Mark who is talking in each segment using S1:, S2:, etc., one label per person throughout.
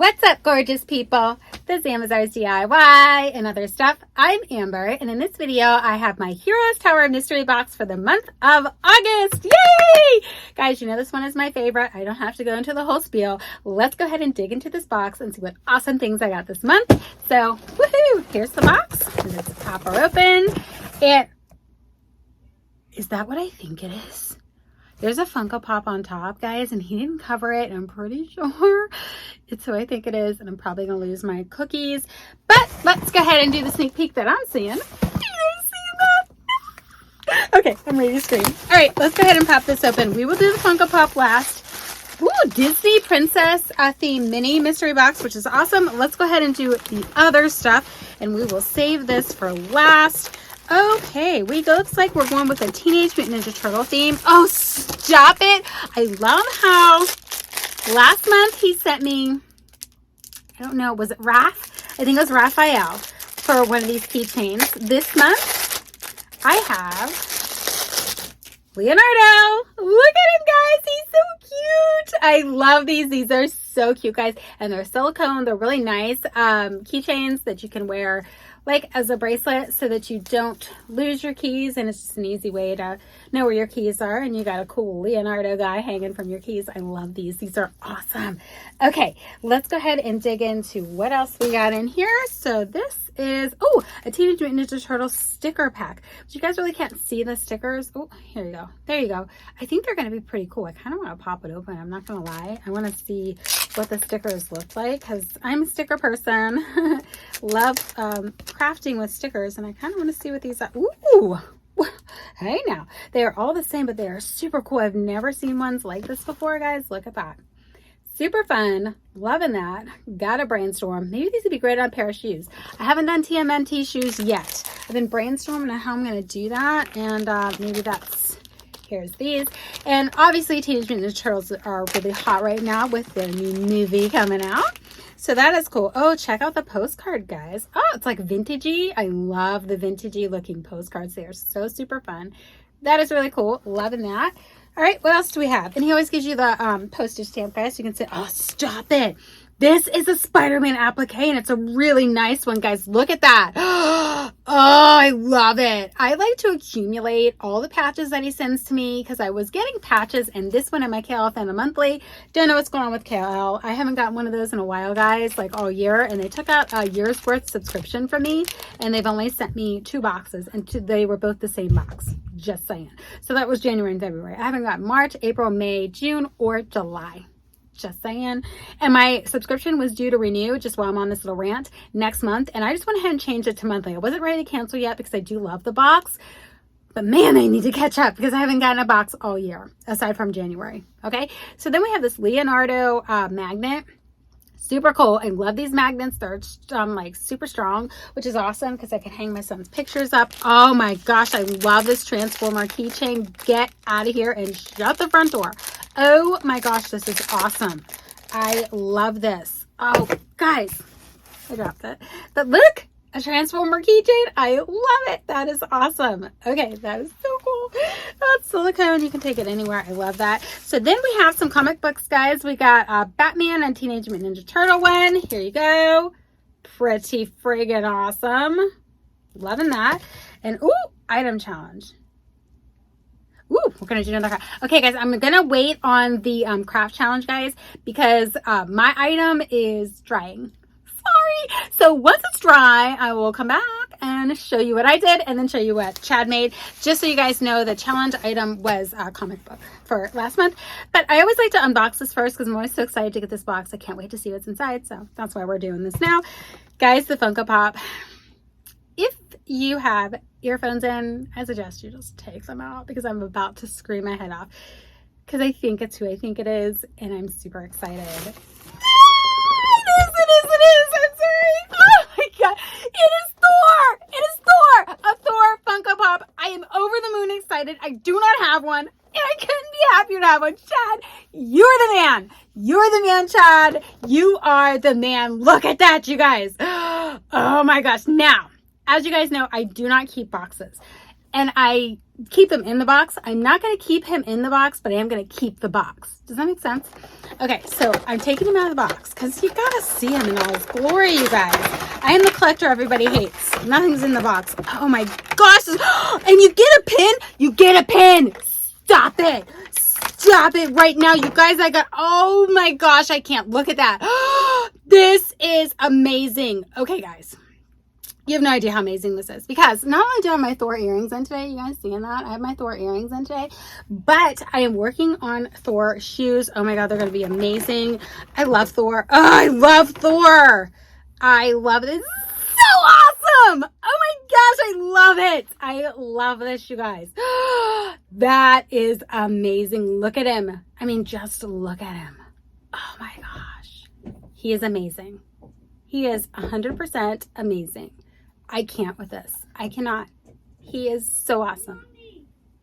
S1: What's up, gorgeous people? This is Amazon's DIY and other stuff. I'm Amber, and in this video, I have my Heroes Tower mystery box for the month of August. Yay! Guys, you know this one is my favorite. I don't have to go into the whole spiel. Let's go ahead and dig into this box and see what awesome things I got this month. So, woohoo! Here's the box. Let's pop her open. And is that what I think it is? There's a Funko Pop on top, guys, and he didn't cover it. I'm pretty sure it's who I think it is, and I'm probably going to lose my cookies. But let's go ahead and do the sneak peek that I'm seeing. You guys see that? Okay, I'm ready to scream. All right, let's go ahead and pop this open. We will do the Funko Pop last. Ooh, Disney Princess theme mini mystery box, which is awesome. Let's go ahead and do the other stuff, and we will save this for last. Okay, looks like we're going with a Teenage Mutant Ninja Turtle theme. Oh, stop it. I love how last month he sent me, I don't know, was it Raph? I think it was Raphael for one of these keychains. This month, I have Leonardo. Look at him, guys. He's so cute. I love these. These are so cute, guys. And they're silicone. They're really nice keychains that you can wear like as a bracelet so that you don't lose your keys, and it's just an easy way to know where your keys are, and you got a cool Leonardo guy hanging from your keys. I love these. These are awesome. Okay, let's go ahead and dig into what else we got in here. So this is, oh, a Teenage Mutant Ninja Turtle sticker pack. But you guys really can't see the stickers. Oh, here you go. There you go. I think they're going to be pretty cool. I kind of want to pop it open. I'm not going to lie. I want to see what the stickers look like because I'm a sticker person. Love crafting with stickers, and I kind of want to see what these are. Ooh. Hey now. They are all the same, but they are super cool. I've never seen ones like this before, guys. Look at that. Super fun. Loving that. Gotta brainstorm. Maybe these would be great on a pair of shoes. I haven't done TMNT shoes yet. I've been brainstorming on how I'm going to do that. And maybe that's, here's these. And obviously Teenage Mutant Ninja Turtles are really hot right now with their new movie coming out. So that is cool. Oh, check out the postcard, guys. Oh, it's like vintagey. I love the vintagey looking postcards. They are so super fun. That is really cool. Loving that. All right, what else do we have? And he always gives you the postage stamp, guys. So you can say, oh, stop it. This is a Spider-Man applique, and it's a really nice one, guys. Look at that. Oh, I love it. I like to accumulate all the patches that he sends to me because I was getting patches, and this one in my KL Fan Monthly. Don't know what's going on with KL. I haven't gotten one of those in a while, guys, like all year, and they took out a year's worth subscription from me, and they've only sent me 2 boxes, and they were both the same box. Just saying. So that was January and February. I haven't got March, April, May, June, or July. Just saying. And my subscription was due to renew just while I'm on this little rant next month. And I just went ahead and changed it to monthly. I wasn't ready to cancel yet because I do love the box. But man, I need to catch up because I haven't gotten a box all year aside from January. Okay. So then we have this Leonardo magnet. Super cool. I love these magnets. They're like super strong, which is awesome because I can hang my son's pictures up. Oh my gosh, I love this Transformer keychain. Get out of here and shut the front door. Oh my gosh, this is awesome. I love this. Oh, guys, I dropped it. But look, a Transformer keychain. I love it. That is awesome. Okay, that is so cool. That's silicone. You can take it anywhere. I love that. So then we have some comic books, guys. We got Batman and Teenage Mutant Ninja Turtle one. Here you go. Pretty friggin' awesome. Loving that. And ooh, item challenge. Ooh, we're going to do another craft. Okay, guys, I'm going to wait on the craft challenge, guys, because my item is drying. Sorry. So once it's dry, I will come back and show you what I did and then show you what Chad made, just so you guys know the challenge item was a comic book for last month. But I always like to unbox this first because I'm always so excited to get this box. I can't wait to see what's inside. So that's why we're doing this now. Guys, the Funko Pop. If you have earphones in, I suggest you just take them out because I'm about to scream my head off because I think it's who I think it is, and I'm super excited. It is. I'm sorry. Oh my God. It is Thor. It is Thor. A Thor Funko Pop. I am over the moon excited. I do not have one, and I couldn't be happier to have one. Chad, you're the man. You're the man, Chad. You are the man. Look at that, you guys. Oh my gosh. Now, as you guys know, I do not keep boxes. and I keep them in the box. I'm not going to keep him in the box, but I am going to keep the box. Does that make sense? Okay, so I'm taking him out of the box because you got to see him in all his glory, you guys. I am the collector everybody hates. Nothing's in the box. Oh my gosh. And you get a pin? You get a pin. Stop it. Stop it right now. You guys, oh my gosh, I can't look at that. This is amazing. Okay, guys. You have no idea how amazing this is, because not only do I have my Thor earrings in today, you guys seeing that? I have my Thor earrings in today, but I am working on Thor shoes. Oh my God, they're going to be amazing. I love Thor. Oh, I love Thor. I love it. It's so awesome. Oh my gosh, I love it. I love this, you guys. That is amazing. Look at him. I mean, just look at him. Oh my gosh. He is amazing. He is 100% amazing. I can't with this. I cannot. He is so awesome.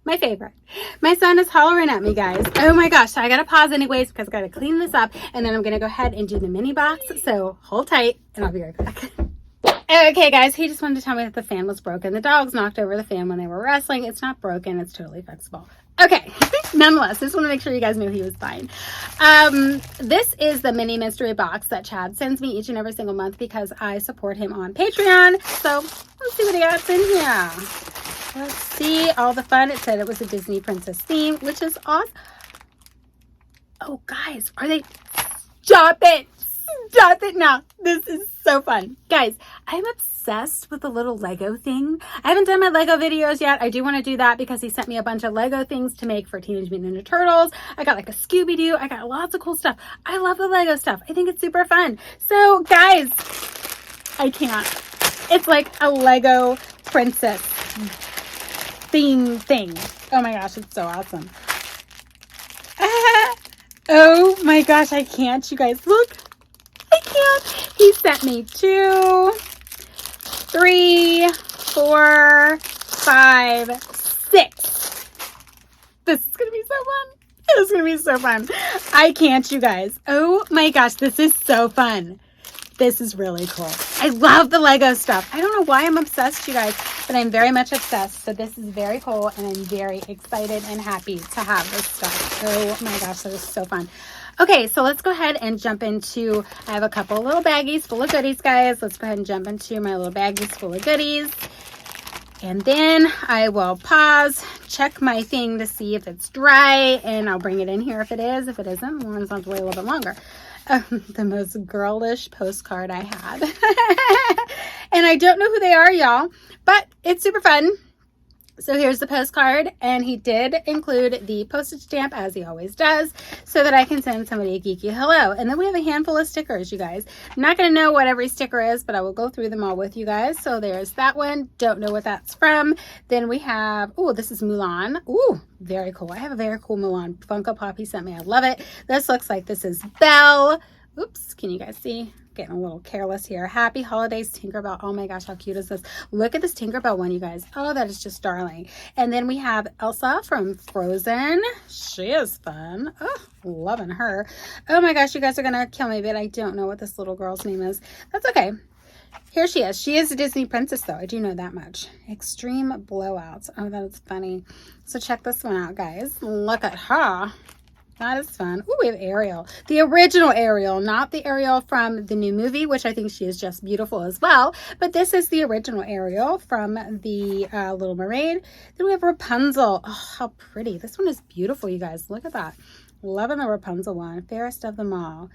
S1: My favorite. My son is hollering at me, guys. Oh my gosh. So I got to pause anyways because I got to clean this up, and then I'm going to go ahead and do the mini box. So hold tight and I'll be right back. Okay, guys, he just wanted to tell me that the fan was broken. The dogs knocked over the fan when they were wrestling. It's not broken. It's totally fixable. Okay, nonetheless, just want to make sure you guys knew he was fine. This is the mini mystery box that Chad sends me each and every single month because I support him on Patreon. So let's see what he got in here. Let's see all the fun. It said it was a Disney princess theme, which is awesome. Oh, guys, are they? Stop it. Stop it now. This is so fun. Guys, I'm obsessed with the little Lego thing. I haven't done my Lego videos yet. I do want to do that because he sent me a bunch of Lego things to make for Teenage Mutant Ninja Turtles. I got like a Scooby-Doo. I got lots of cool stuff. I love the Lego stuff. I think it's super fun. So guys, I can't. It's like a Lego princess theme thing. Oh my gosh, it's so awesome. Oh my gosh, I can't. You guys, look. I can't. He sent me 2, 3, 4, 5, 6. This is going to be so fun. This is going to be so fun. I can't, you guys. Oh my gosh, this is so fun. This is really cool. I love the Lego stuff. I don't know why I'm obsessed, you guys, but I'm very much obsessed. So this is very cool, and I'm very excited and happy to have this stuff. Oh my gosh, that is so fun. Okay, so let's go ahead and jump into, I have a couple little baggies full of goodies, guys. Let's go ahead and jump into my little baggies full of goodies. And then I will pause, check my thing to see if it's dry, and I'll bring it in here if it is. If it isn't, we'll have to wait a little bit longer. The most girlish postcard I had. And I don't know who they are, y'all, but it's super fun. So here's the postcard, and he did include the postage stamp, as he always does, so that I can send somebody a geeky hello. And then we have a handful of stickers, you guys. I'm not going to know what every sticker is, but I will go through them all with you guys. So there's that one. Don't know what that's from. Then we have, oh, this is Mulan. Ooh, very cool. I have a very cool Mulan Funko Pop he sent me. I love it. This looks like this is Belle. Oops, can you guys see? Getting a little careless here. Happy holidays, Tinkerbell. Oh my gosh, how cute is this? Look at this Tinkerbell one, you guys. Oh, that is just darling. And then we have Elsa from Frozen. She is fun. Oh, loving her. Oh my gosh, you guys are gonna kill me, but I don't know what this little girl's name is. That's okay. Here she is. She is a Disney princess, though. I do know that much. Extreme Blowouts. Oh, that is funny. So check this one out, guys. Look at her. That is fun. Ooh, we have Ariel. The original Ariel, not the Ariel from the new movie, which I think she is just beautiful as well. But this is the original Ariel from the Little Mermaid. Then we have Rapunzel. Oh, how pretty. This one is beautiful, you guys. Look at that. Loving the Rapunzel one. Fairest of them all.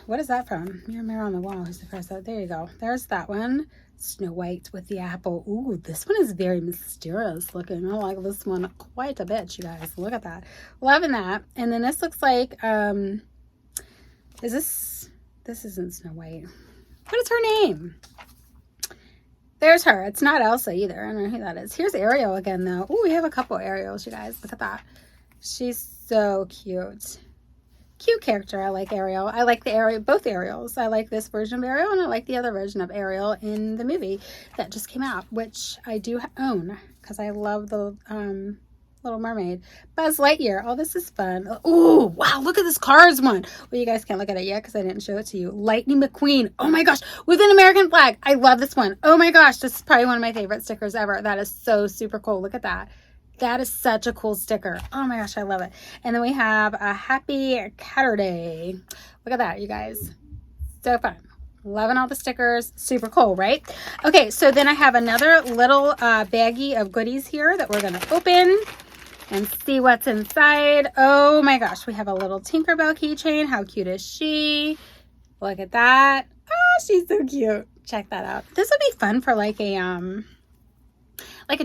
S1: What is that from? Mirror on the Wall. Who's the first? There you go. There's that one. Snow White with the apple. Ooh, this one is very mysterious looking. I like this one quite a bit, you guys. Look at that. Loving that. And then this looks like, this isn't Snow White. What is her name? There's her. It's not Elsa either. I don't know who that is. Here's Ariel again, though. Ooh, we have a couple Ariels, you guys. Look at that. She's so cute. Cute character. I like Ariel. I like the Ariel, both Ariels. I like this version of Ariel, and I like the other version of Ariel in the movie that just came out, which I do own because I love the Little Mermaid. Buzz Lightyear. Oh, this is fun. Oh, wow. Look at this Cars one. Well, you guys can't look at it yet because I didn't show it to you. Lightning McQueen. Oh my gosh. With an American flag. I love this one. Oh my gosh. This is probably one of my favorite stickers ever. That is so super cool. Look at that. That is such a cool sticker. Oh my gosh. I love it. And then we have a Happy Catterday. Look at that, you guys. So fun. Loving all the stickers. Super cool, right? Okay, so then I have another little baggie of goodies here that we're going to open and see what's inside. Oh my gosh, we have a little Tinkerbell keychain. How cute is she? Look at that. Oh, she's so cute. Check that out. This would be fun for like a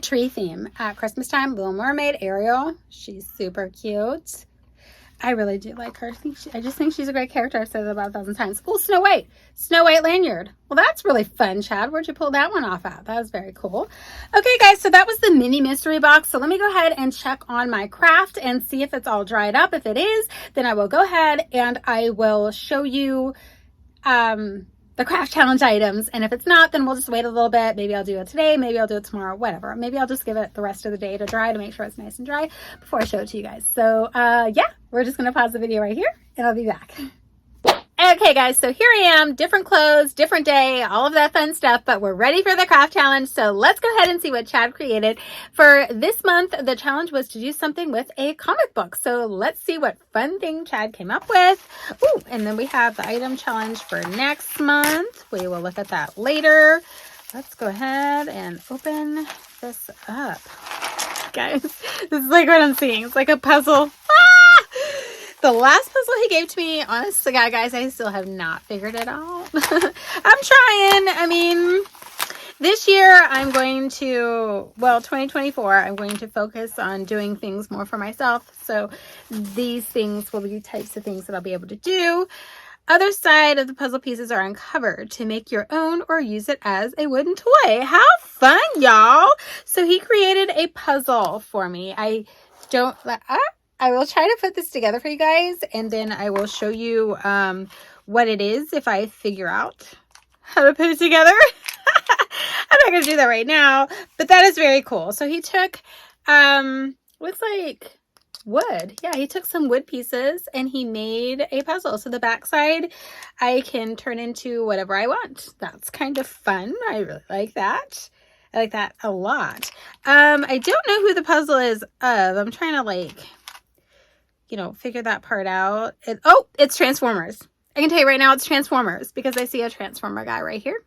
S1: tree theme at Christmas time. Little Mermaid, Ariel. She's super cute. I really do like her. I just think she's a great character. I've said it about 1,000 times. Oh, Snow White. Snow White lanyard. Well, that's really fun, Chad. Where'd you pull that one off at? That was very cool. Okay, guys, so that was the mini mystery box. So let me go ahead and check on my craft and see if it's all dried up. If it is, then I will go ahead and I will show you the craft challenge items. And if it's not, then we'll just wait a little bit. Maybe I'll do it today. Maybe I'll do it tomorrow, whatever. Maybe I'll just give it the rest of the day to dry to make sure it's nice and dry before I show it to you guys. So yeah, we're just going to pause the video right here and I'll be back. Okay guys, so here I am, different clothes, different day, all of that fun stuff, but we're ready for the craft challenge. So let's go ahead and see what Chad created. For this month, the challenge was to do something with a comic book. So let's see what fun thing Chad came up with. Ooh, and then we have the item challenge for next month. We will look at that later. Let's go ahead and open this up. Guys, this is like what I'm seeing. It's like a puzzle. The last puzzle he gave to me, honestly, guys, I still have not figured it out. I'm trying. I mean, this year I'm going to, well, 2024, I'm going to focus on doing things more for myself. So these things will be types of things that I'll be able to do. Other side of the puzzle pieces are uncovered to make your own or use it as a wooden toy. How fun, y'all. So he created a puzzle for me. I will try to put this together for you guys, and then I will show you what it is if I figure out how to put it together. I'm not going to do that right now, but that is very cool. So he took, looks like wood. Yeah, he took some wood pieces and he made a puzzle. So the backside I can turn into whatever I want. That's kind of fun. I really like that. I like that a lot. I don't know who the puzzle is of. I'm trying to figure that part out. It's Transformers. I can tell you right now it's Transformers because I see a Transformer guy right here.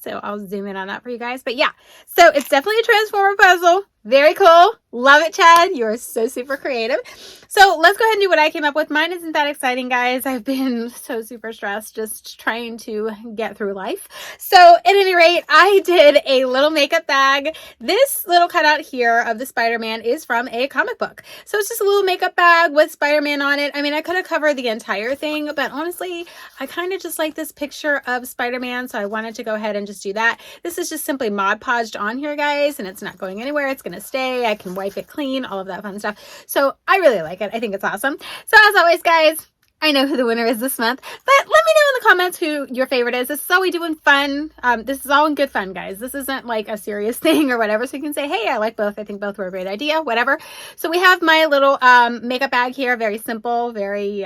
S1: So I'll zoom in on that for you guys. But yeah, so it's definitely a Transformer puzzle. Very cool. Love it, Chad. You are so super creative. So let's go ahead and do what I came up with. Mine isn't that exciting, guys. I've been so super stressed just trying to get through life. So at any rate, I did a little makeup bag. This little cutout here of the Spider-Man is from a comic book. So it's just a little makeup bag with Spider-Man on it. I mean, I could have covered the entire thing, but honestly, I kind of just like this picture of Spider-Man. So I wanted to go ahead and just do that. This is just simply Mod Podged on here, guys, and it's not going anywhere. It's going to stay. I can wipe it clean, all of that fun stuff. So I really like it. I think it's awesome. So as always, guys, I know who the winner is this month, but let me know in the comments who your favorite is. This is all we do in fun. This is all in good fun, guys. This isn't like a serious thing or whatever. So you can say, hey, I like both. I think both were a great idea, whatever. So we have my little makeup bag here. Very simple, very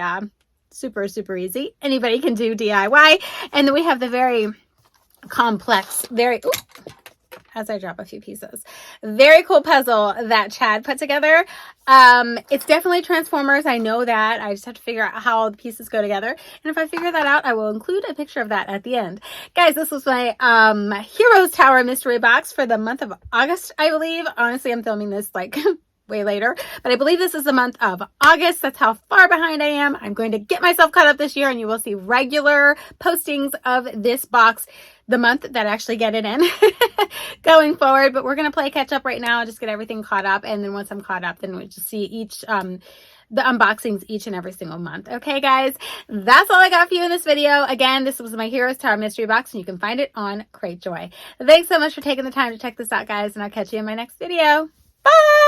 S1: super, super easy. Anybody can do DIY. And then we have the very complex, as I drop a few pieces, very cool puzzle that Chad put together. It's definitely Transformers. I know that. I just have to figure out how the pieces go together. And if I figure that out, I will include a picture of that at the end. Guys, this was my Heroes Tower mystery box for the month of August, I believe. Honestly, I'm filming this like way later, but I believe this is the month of August. That's how far behind I am. I'm going to get myself caught up this year, and you will see regular postings of this box the month that actually get it in going forward. But we're going to play catch up right now and just get everything caught up. And then once I'm caught up, then we'll just see each the unboxings each and every single month. Okay, guys, that's all I got for you in this video. Again, this was my Heroes Tower mystery box, and you can find it on Cratejoy. Thanks so much for taking the time to check this out, guys, and I'll catch you in my next video. Bye!